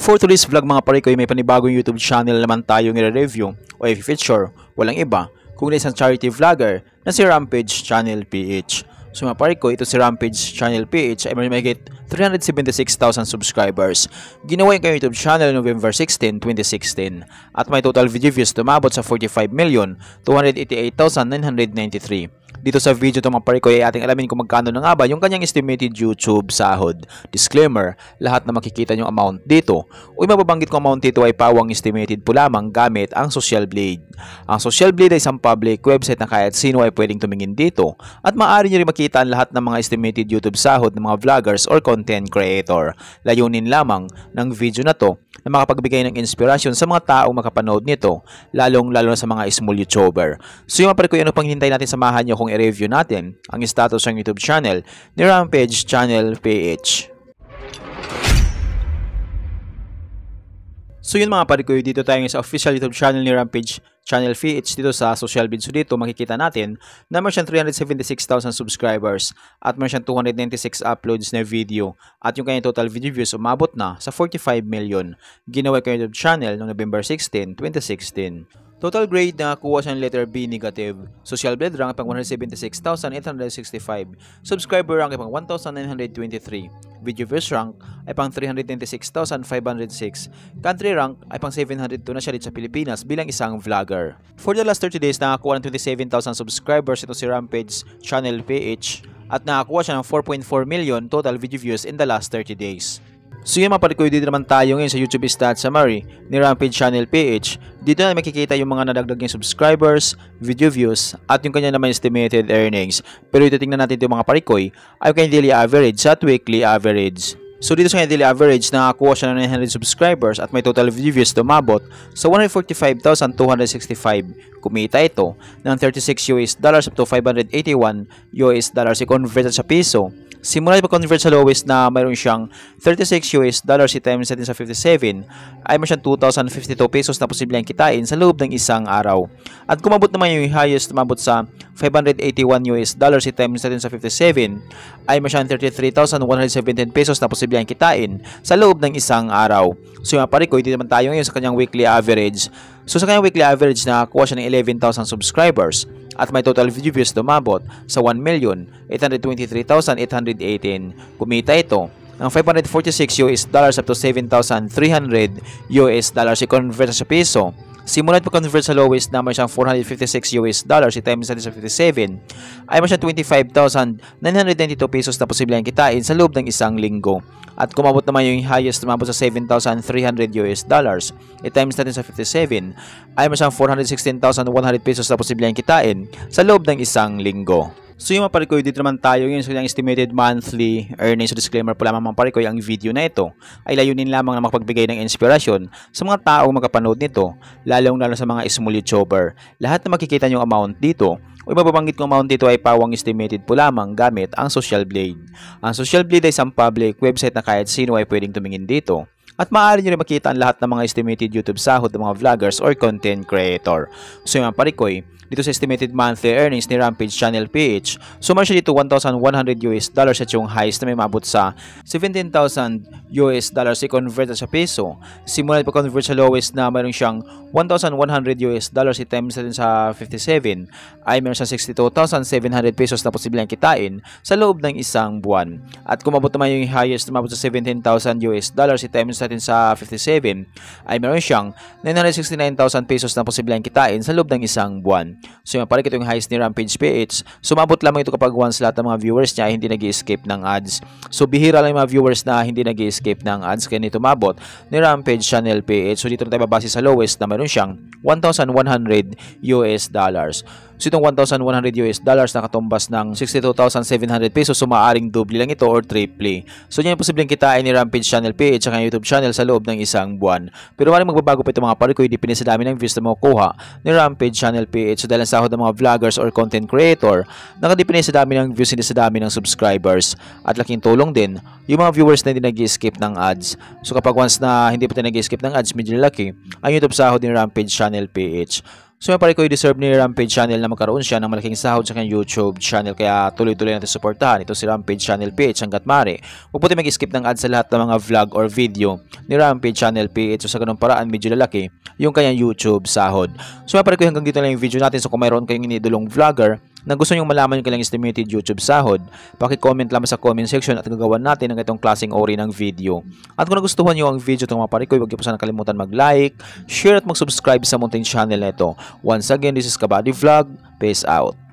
For today's vlog mga pare ko ay may panibagong YouTube channel naman tayong i-review o i-feature, walang iba kundi isang charity vlogger na si Rampage Channel PH. So mga pare ko, ito si Rampage Channel PH ay may mahigit 376,000 subscribers. Ginawa yung kanyang YouTube channel November 16, 2016 at may total video views tumabot sa 45,288,993. Dito sa video ito mga pare ko ay ating alamin kung magkano na nga ba yung kanyang estimated YouTube sahod. Disclaimer, lahat na makikita yung amount dito o mababanggit kong amount dito ay pawang estimated po lamang gamit ang Social Blade. Ang Social Blade ay isang public website na kahit sino ay pwedeng tumingin dito at maaari nyo rin makita ang lahat ng mga estimated YouTube sahod ng mga vloggers or content creator. Layunin lamang ng video na to na makapagbigay ng inspirasyon sa mga taong makapanood nito, lalo na sa mga small YouTuber. So yung mga pare ko, ano pang hintay natin, samahan nyo kung i-review natin ang status ng YouTube channel ni Rampage Channel PH. So yun mga pare ko, dito tayo sa official YouTube channel ni Rampage Channel PH dito sa Social Blade. So dito makikita natin na meron siyang 376,000 subscribers at meron siyang 296 uploads na video at yung kanyang total video views umabot na sa 45 million. Ginawa ko yung YouTube channel noong November 16, 2016. Total grade na kuha siya ng letter B negative. Social Blade rank pang 176,865. Subscriber rank pang 1,923. Video views rank ay pang 396,506. Country rank ay pang 702 na siya dito sa Pilipinas bilang isang vlogger. For the last 30 days, nakakuha ng 27,000 subscribers ito si Rampage Channel PH at nakakuha siya ng 4.4 million total video views in the last 30 days. So yun mga pare ko, dito naman tayo ngayon sa YouTube Stats Summary ni Rampage Channel PH. Dito na makikita yung mga nadagdag niyang subscribers, video views, at yung kanya naman estimated earnings. Pero ito tingnan natin yung mga pare ko ay kanyang daily average at weekly average. So dito sa kanyang daily average, nakakuha siya ng 900 subscribers at may total video views tumabot sa 145,265. Kumita ito ng $36 up to $581 i-convert sa piso. Simula pag-convert sa lowest na mayroon siyang $36 i-times natin sa 57 ay mayroon siyang 2,052 pesos na posibleng kitain sa loob ng isang araw. At kumabot naman yung highest, tumabot sa $581 i-times natin sa 57 ay mayroon siyang 33,117 pesos na posibleng kitain sa loob ng isang araw. So yung pare ko, hindi naman tayo ngayon sa kanyang weekly average. So sa kanyang weekly average, nakakuha siya ng 11,000 subscribers at may total video views tumabot sa 1,823,818. Kumita ito ng $546 up to $7,300 i-convert sa piso. Simulat pag-convert sa lowest na may siyang $456 i-times natin sa 57 ay may siyang 25,992 pesos na posibleng kitain sa loob ng isang linggo. At kumabot naman yung highest, tumabot sa $7,300 i-times natin sa 57 ay may siyang 416,100 pesos na posibleng kitain sa loob ng isang linggo. So yung mga pare ko, dito naman tayo ngayon sa estimated monthly earnings. So disclaimer po lamang mga pare ko, ang video na ito ay layunin lamang na makapagbigay ng inspirasyon sa mga taong magkapanood nito, lalo sa mga small YouTuber. Lahat na makikita yung amount dito o mababanggit kong amount dito ay pawang estimated po lamang gamit ang Social Blade. Ang Social Blade ay isang public website na kahit sino ay pwedeng tumingin dito. At maaari nyo rin makita ang lahat ng mga estimated YouTube sahod ng mga vloggers or content creator. So yung mga pare ko, dito sa estimated monthly earnings ni Rampage Channel PH, so siya dito $1,100 at yung highest na may mabot sa $17,000 i-convert sa peso. Simula pag-convert sa lowest na mayroon siyang $1,100 i-times natin sa 57 ay mayroon siyang 62,700 pesos na posibleng kitain sa loob ng isang buwan. At kumabot naman yung highest na mabot sa $17,000 i-times natin sa 57 ay mayroon siyang 969,000 pesos na posibleng kitain sa loob ng isang buwan. So yung pare ito yung highest ni Rampage PH. Sumabot lamang ito kapag once lahat ng mga viewers niya ay hindi nag-i-escape ng ads. So bihira lang yung mga viewers na hindi nag-i-escape ng ads kaya nito mabot ni Rampage Channel PH. So dito na tayo babase sa lowest na mayroon siyang $1,100. So itong $1,100 nakatumbas ng 62,700 pesos. So maaaring doble lang ito or triple. So yan yung posibleng kitain ni Rampage Channel PH sa YouTube channel sa loob ng isang buwan. Pero maaaring magbabago pa ito mga pare ko, depende sa dami ng views na makukuha ni Rampage Channel PH. So dahil ang sahod ng mga vloggers or content creator, nakadepende sa dami ng views, hindi sa dami ng subscribers. At laking tulong din yung mga viewers na hindi nag-i-skip ng ads. So kapag once na hindi pa tayo nag-i-skip ng ads, medyo laki ang YouTube sahod ni Rampage Channel PH. So mga pare ko, deserve ni Rampage Channel na magkaroon siya ng malaking sahod sa kanyang YouTube channel, kaya tuloy-tuloy natin suportahan ito si Rampage Channel PH hanggat maaari. Huwag po tayo mag-skip ng ads sa lahat ng mga vlog or video ni Rampage Channel PH, so sa ganung paraan medyo lalaki yung kanyang YouTube sahod. So mga pare ko, hanggang dito lang yung video natin. So kung mayroon kayong inidolong vlogger na gusto nyo malaman yung kailang estimated YouTube sahod, paki-comment lamang sa comment section at gagawan natin ng itong klaseng ori ng video. At kung nagustuhan nyo ang video itong mga pare ko, huwag nyo po sana kalimutan mag-like, share at mag-subscribe sa munting channel na ito. Once again, this is Kabady Vlog. Peace out.